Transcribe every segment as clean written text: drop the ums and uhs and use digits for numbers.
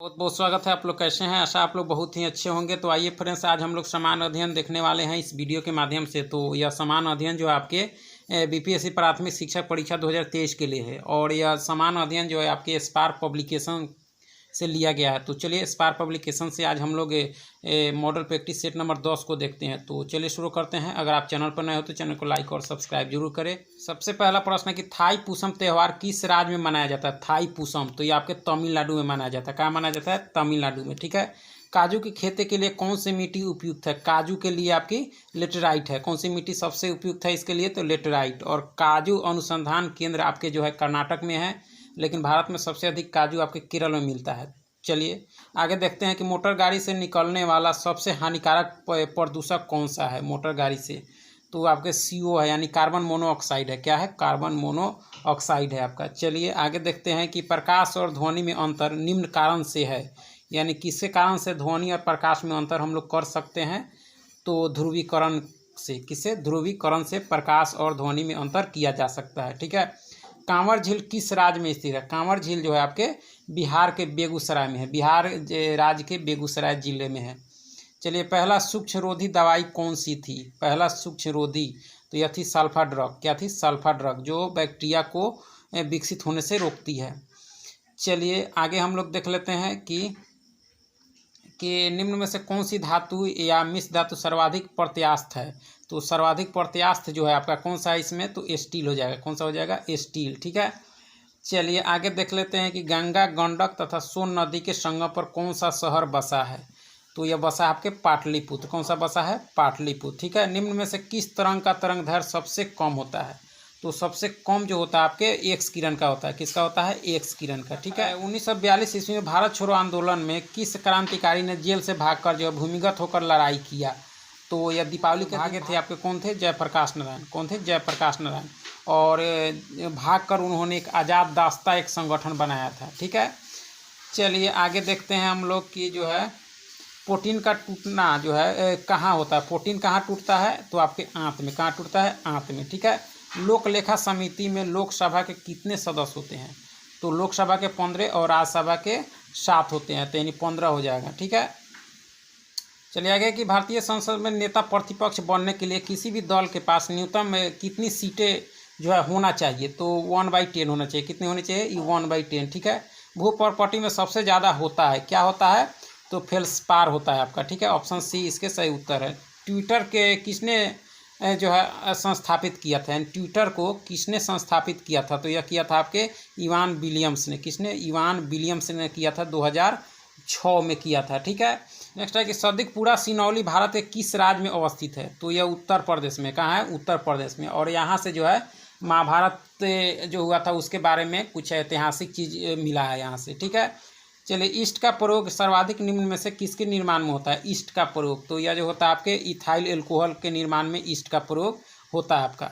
बहुत बहुत स्वागत है। आप लोग कैसे हैं? आशा आप लोग बहुत ही अच्छे होंगे। तो आइए फ्रेंड्स, आज हम लोग समान अध्ययन देखने वाले हैं इस वीडियो के माध्यम से। तो यह समान अध्ययन जो आपके बीपीएससी प्राथमिक शिक्षक परीक्षा 2023 के लिए है और यह समान अध्ययन जो है आपके स्पार्क पब्लिकेशन से लिया गया है। तो चलिए स्पार्क पब्लिकेशन से आज हम लोग मॉडल प्रैक्टिस सेट नंबर 10 को देखते हैं। तो चलिए शुरू करते हैं। अगर आप चैनल पर नए हो तो चैनल को लाइक और सब्सक्राइब जरूर करें। सबसे पहला प्रश्न है कि थाई पूसम त्यौहार किस राज्य में मनाया जाता है? थाई पूसम तो ये आपके तमिलनाडु में मनाया जाता है। कहाँ मनाया जाता है? तमिलनाडु में। ठीक है। काजू की खेती के लिए कौन सी मिट्टी उपयुक्त है? काजू के लिए आपकी लेटेराइट है। कौन सी मिट्टी सबसे उपयुक्त है इसके लिए? तो लेटेराइट। और काजू अनुसंधान केंद्र आपके जो है कर्नाटक में है, लेकिन भारत में सबसे अधिक काजू आपके केरल में मिलता है। चलिए आगे देखते हैं कि मोटर गाड़ी से निकलने वाला सबसे हानिकारक प्रदूषक कौन सा है? मोटर गाड़ी से तो आपके CO है, यानी कार्बन मोनोऑक्साइड है। क्या है? कार्बन मोनोऑक्साइड है आपका। चलिए आगे देखते हैं कि प्रकाश और ध्वनि में अंतर निम्न कारण से है, यानी किसके कारण से ध्वनि और प्रकाश में अंतर हम लोग कर सकते हैं? तो ध्रुवीकरण से। किसे? ध्रुवीकरण से प्रकाश और ध्वनि में अंतर किया जा सकता है। ठीक है। कांवर झील किस राज्य में स्थित है? कांवर झील जो है आपके बिहार के बेगूसराय में है। बिहार राज्य के बेगूसराय जिले में है। चलिए पहला सूक्ष्मरोधी दवाई कौन सी थी? पहला सूक्ष्मरोधी तो यह थी सल्फा ड्रग। क्या थी? सल्फा ड्रग, जो बैक्टीरिया को विकसित होने से रोकती है। चलिए आगे हम लोग देख लेते हैं कि निम्न में से कौन सी धातु या मिश्र धातु सर्वाधिक प्रत्यास्थ है? तो सर्वाधिक प्रत्यास्थ जो है आपका कौन सा है इसमें? तो स्टील हो जाएगा। कौन सा हो जाएगा? स्टील। ठीक है। चलिए आगे देख लेते हैं कि गंगा, गंडक तथा सोन नदी के संगम पर कौन सा शहर बसा है? तो यह बसा है आपके पाटलिपुत्र। कौन सा बसा है? पाटलिपुत्र। ठीक है। निम्न में से किस तरंग का तरंग दैर्घ्य सबसे कम होता है? तो सबसे कम जो होता है आपके एक्स किरण का होता है। किसका होता है? एक्स किरण का। ठीक है। 1942 ईस्वी में भारत छोड़ो आंदोलन में किस क्रांतिकारी ने जेल से भागकर जो है भूमिगत होकर लड़ाई किया? तो यह दीपावली के भागे थे आपके। कौन थे? जयप्रकाश नारायण। कौन थे? जयप्रकाश नारायण। और भागकर उन्होंने एक आज़ाद दास्ता एक संगठन बनाया था। ठीक है। चलिए आगे देखते हैं हम लोग कि जो है प्रोटीन का टूटना जो है कहाँ होता है? प्रोटीन कहाँ टूटता है? तो आपके आंत में। कहाँ टूटता है? आंत में। ठीक है। लोक लेखा समिति में लोकसभा के कितने सदस्य होते हैं? तो लोकसभा के 15 और राज्यसभा के 7 होते हैं, तो यानी 15 हो जाएगा। ठीक है। चलिए आगे कि भारतीय संसद में नेता प्रतिपक्ष बनने के लिए किसी भी दल के पास न्यूनतम कितनी सीटें जो है होना चाहिए? तो 1/10 होना चाहिए। कितनी होनी चाहिए? 1/10। ठीक है। भू प्रॉपर्टी में सबसे ज़्यादा होता है, क्या होता है? तो फेल्सपार होता है आपका। ठीक है। ऑप्शन सी इसके सही उत्तर है। ट्विटर के किसने जो है संस्थापित किया था? यानी ट्विटर को किसने संस्थापित किया था? तो यह किया था आपके इवान विलियम्स ने। किसने? इवान विलियम्स ने किया था। 2006 में किया था। ठीक है। नेक्स्ट है कि सदिकपुरा सिनौली भारत के किस राज्य में अवस्थित है? तो यह उत्तर प्रदेश में। कहाँ है? उत्तर प्रदेश में। और यहाँ से जो है महाभारत जो हुआ था उसके बारे में कुछ ऐतिहासिक चीज़ मिला है यहाँ से। ठीक है। चलिए ईस्ट का प्रयोग सर्वाधिक निम्न में से किसके निर्माण में होता है? ईस्ट का प्रयोग तो यह जो होता है आपके इथाइल एल्कोहल के निर्माण में ईस्ट का प्रयोग होता है आपका।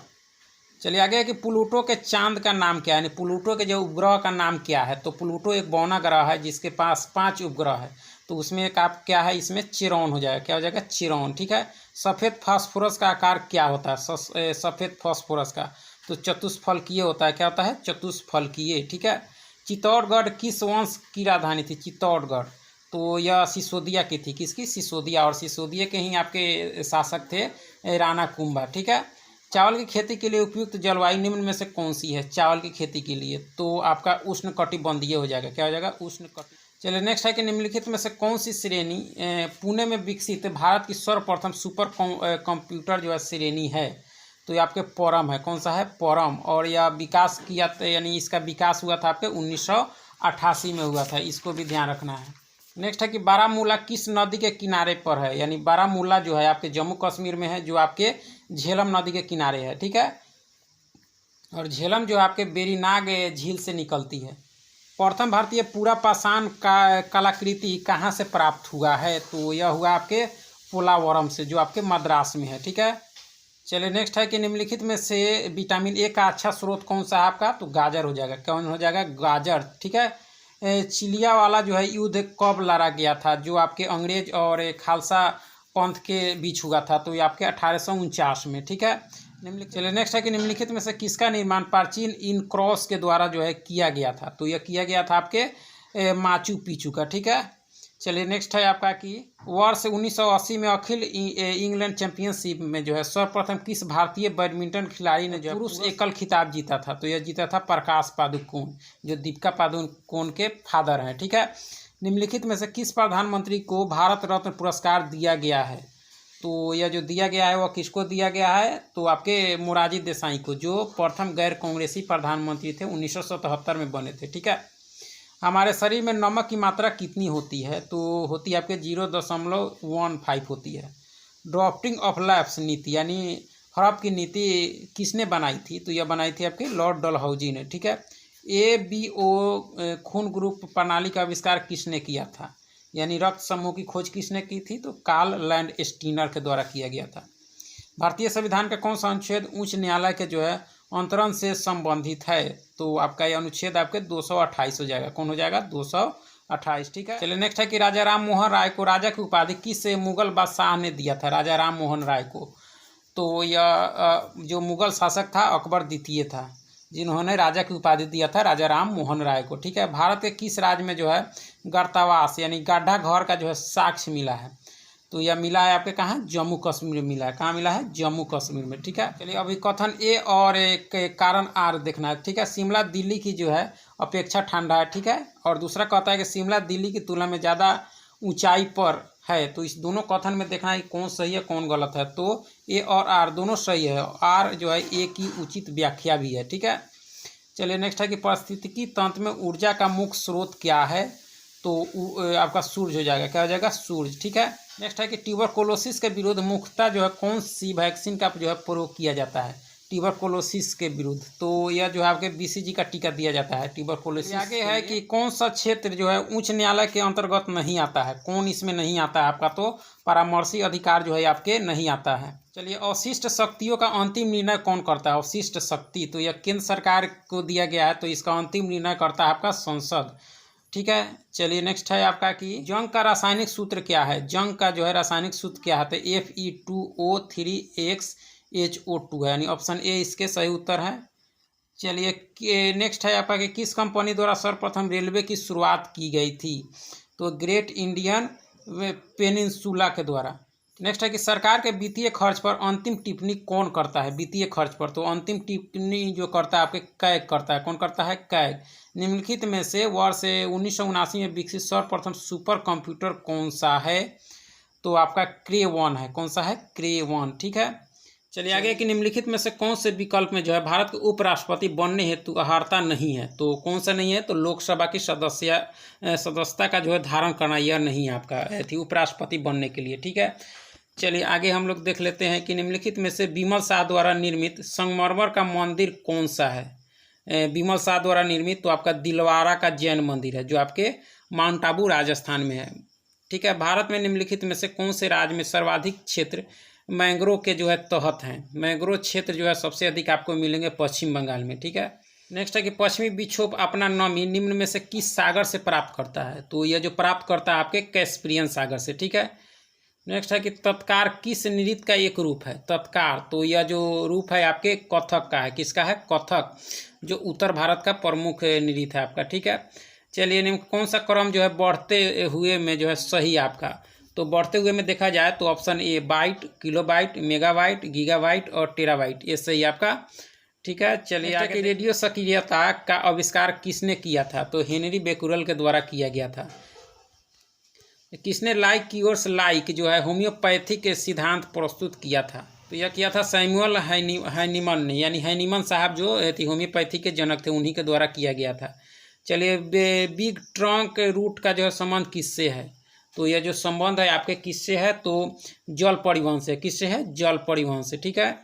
चलिए आगे है कि प्लूटो के चांद का नाम क्या है? यानी प्लूटो के जो उपग्रह का नाम क्या है? तो प्लूटो एक बौना ग्रह है जिसके पास 5 उपग्रह है। तो उसमें एक आप क्या है? इसमें चिरौन हो जाएगा। क्या हो जाएगा? चिरौन। ठीक है। सफ़ेद फास्फोरस का आकार क्या होता है? सफ़ेद फास्फोरस का तो चतुष्फलकीय होता है। क्या होता है? चतुष्फलकीय। ठीक है। चित्तौड़गढ़ किस वंश की राजधानी थी? चित्तौड़गढ़ तो यह सिसोदिया की थी। किसकी? सिसोदिया। और सिसोदिया के ही आपके शासक थे राणा कुंभा। ठीक है। चावल की खेती के लिए उपयुक्त जलवायु निम्न में से कौन सी है? चावल की खेती के लिए तो आपका उष्णकटिबंधीय हो जाएगा। क्या हो जाएगा? उष्णकटिबंधीय। चलिए नेक्स्ट है कि निम्नलिखित में से कौन सी श्रेणी पुणे में विकसित भारत की सर्वप्रथम सुपर कंप्यूटर जो है श्रेणी है? तो ये आपके परम है। कौन सा है? परम। और यह विकास किया यानी इसका विकास हुआ था आपके 1988 में हुआ था। इसको भी ध्यान रखना है। नेक्स्ट है कि बारामूला किस नदी के किनारे पर है? यानी बारामूला जो है आपके जम्मू कश्मीर में है, जो आपके झेलम नदी के किनारे है। ठीक है। और झेलम जो आपके बेरीनाग झील से निकलती है। प्रथम भारतीय पूरा पाषाण का कलाकृति कहाँ से प्राप्त हुआ है? तो यह हुआ आपके पोलावरम से, जो आपके मद्रास में है। ठीक है। चलिए नेक्स्ट है कि निम्नलिखित में से विटामिन ए का अच्छा स्रोत कौन सा है आपका? तो गाजर हो जाएगा। कौन हो जाएगा? गाजर। ठीक है। चिलिया वाला जो है युद्ध कब लड़ा गया था? जो आपके अंग्रेज और खालसा पंथ के बीच हुआ था। तो ये आपके 1849 में। ठीक है। चलिए नेक्स्ट है कि निम्नलिखित में से किसका निर्माण प्राचीन इन क्रॉस के द्वारा जो है किया गया था? तो यह किया गया था आपके माचू पिचू का। ठीक है, चलिए नेक्स्ट है आपका कि वर्ष 1980 में अखिल इंग्लैंड चैंपियनशिप में जो है सर्वप्रथम किस भारतीय बैडमिंटन खिलाड़ी ने जो पुरुष एकल खिताब जीता था? तो यह जीता था प्रकाश पादुकोण, जो दीपिका पादुकोण के फादर हैं। ठीक है, निम्नलिखित में से किस प्रधानमंत्री को भारत रत्न पुरस्कार दिया गया है? तो यह जो दिया गया है वह किसको दिया गया है? तो आपके मोरारजी देसाई को, जो प्रथम गैर कांग्रेसी प्रधानमंत्री थे, 1977 में बने थे। ठीक है, हमारे शरीर में नमक की मात्रा कितनी होती है? तो होती है आपके 0.15 होती है। ड्राफ्टिंग ऑफ लैप्स नीति यानी हड़प की नीति किसने बनाई थी? तो यह बनाई थी आपके लॉर्ड डलहौजी ने। ठीक है, ABO खून ग्रुप प्रणाली का आविष्कार किसने किया था? यानी रक्त समूह की खोज किसने की थी? तो कार्ल लैंड स्टीनर के द्वारा किया गया था। भारतीय संविधान का कौन सा अनुच्छेद उच्च न्यायालय के जो है अंतरण से संबंधित है? तो आपका यह अनुच्छेद आपके 228 हो जाएगा। कौन हो जाएगा? 228। ठीक है, चलिए नेक्स्ट है कि राजा राम मोहन राय को राजा की उपाधि किस मुगल बादशाह ने दिया था? राजा राम मोहन राय को, तो यह जो मुगल शासक था अकबर द्वितीय था, जिन्होंने राजा की उपाधि दिया था राजा राम मोहन राय को। ठीक है, भारत के किस राज्य में जो है गर्तावास यानी गाढ़ा घर का जो है साक्ष्य मिला है? तो यह मिला है आपके कहाँ? जम्मू कश्मीर में मिला है। कहाँ मिला है? जम्मू कश्मीर में। ठीक है, चलिए अभी कथन ए और एक कारण आर देखना है। ठीक है, शिमला दिल्ली की जो है अपेक्षा ठंडा है। ठीक है, और दूसरा कहता है कि शिमला दिल्ली की तुलना में ज़्यादा ऊंचाई पर है। तो इस दोनों कथन में देखना है कौन सही है कौन गलत है। तो ए और आर दोनों सही है, आर जो है ए की उचित व्याख्या भी है। ठीक है, चलिए नेक्स्ट है कि पारिस्थितिकी तंत्र में ऊर्जा का मुख्य स्रोत क्या है? तो आपका सूरज हो जाएगा। क्या हो जाएगा? सूरज। ठीक है, नेक्स्ट है कि ट्यूबरकुलोसिस के विरुद्ध मुख्यतः जो है कौन सी वैक्सीन का जो है प्रयोग किया जाता है ट्यूबरकुलोसिस के विरुद्ध? तो यह जो है आपके BCG का टीका दिया जाता है ट्यूबरकुलोसिस। आगे है कि कौन सा क्षेत्र जो है उच्च न्यायालय के अंतर्गत नहीं आता है? कौन इसमें नहीं आता है आपका? तो परामर्शी अधिकार जो है आपके नहीं आता है। चलिए, अवशिष्ट शक्तियों का अंतिम निर्णय कौन करता है? अवशिष्ट शक्ति, तो यह केंद्र सरकार को दिया गया है, तो इसका अंतिम निर्णय करता है आपका संसद। ठीक है, चलिए नेक्स्ट है आपका कि जंग का रासायनिक सूत्र क्या है? जंग का जो है रासायनिक सूत्र क्या है? तो Fe2O3HHO2 है, यानी ऑप्शन ए इसके सही उत्तर है। चलिए नेक्स्ट है आपका कि किस कंपनी द्वारा सर्वप्रथम रेलवे की शुरुआत की गई थी? तो ग्रेट इंडियन पेनिनसुला के द्वारा। नेक्स्ट है कि सरकार के वित्तीय खर्च पर अंतिम टिप्पणी कौन करता है? वित्तीय खर्च पर तो अंतिम टिप्पणी जो करता है आपके कैग करता है। कौन करता है? कैग। निम्नलिखित में से वर्ष 1979 में विकसित सर्वप्रथम सुपर कंप्यूटर कौन सा है? तो आपका क्रे-1 है। कौन सा है? क्रे-1। ठीक है, चलिए आगे कि निम्नलिखित में से कौन से विकल्प में जो है भारत के उपराष्ट्रपति बनने हेतु अर्हता नहीं है? तो कौन सा नहीं है? तो लोकसभा की सदस्यता का जो है धारण करना यह नहीं है आपका थी उपराष्ट्रपति बनने के लिए। ठीक है, चलिए आगे हम लोग देख लेते हैं कि निम्नलिखित में से विमल शाह द्वारा निर्मित संगमरमर का मंदिर कौन सा है? विमल शाह द्वारा निर्मित तो आपका दिलवारा का जैन मंदिर है, जो आपके माउंट आबू राजस्थान में है। ठीक है, भारत में निम्नलिखित में से कौन से राज्य में सर्वाधिक क्षेत्र मैंग्रोव के जो है तहत हैं? मैंग्रोव क्षेत्र जो है सबसे अधिक आपको मिलेंगे पश्चिम बंगाल में। ठीक है, नेक्स्ट है कि पश्चिमी विक्षोभ अपना नमी निम्न में से किस सागर से प्राप्त करता है? तो यह जो प्राप्त करता है आपके कैस्पियन सागर से। ठीक है, नेक्स्ट है कि तत्कार किस नृत्य का एक रूप है? तत्कार, तो यह जो रूप है आपके कथक का है। किसका है? कथक, जो उत्तर भारत का प्रमुख नृत्य है आपका। ठीक है, चलिए कौन सा क्रम जो है बढ़ते हुए में जो है सही आपका? तो बढ़ते हुए में देखा जाए तो option A bite, kilobyte, megabyte, gigabyte और टेराबाइट, ये सही आपका। ठीक है, चलिए आगे रेडियो सक्रियता का आविष्कार किसने किया था? तो हेनरी बेकुरल के द्वारा किया गया था। किसने लाइक क्यूर्स लाइक जो है होम्योपैथी के सिद्धांत प्रस्तुत किया था? तो यह किया था सैमुअल हैनीमन ने, यानी हैनीमन साहब जो होम्योपैथी के जनक थे, उन्हीं के द्वारा किया गया था। चलिए, बिग ट्रंक रूट का जो है संबंध किससे है? तो यह जो संबंध है आपके किससे है? तो जल परिवहन से। किससे है? जल परिवहन से। ठीक है,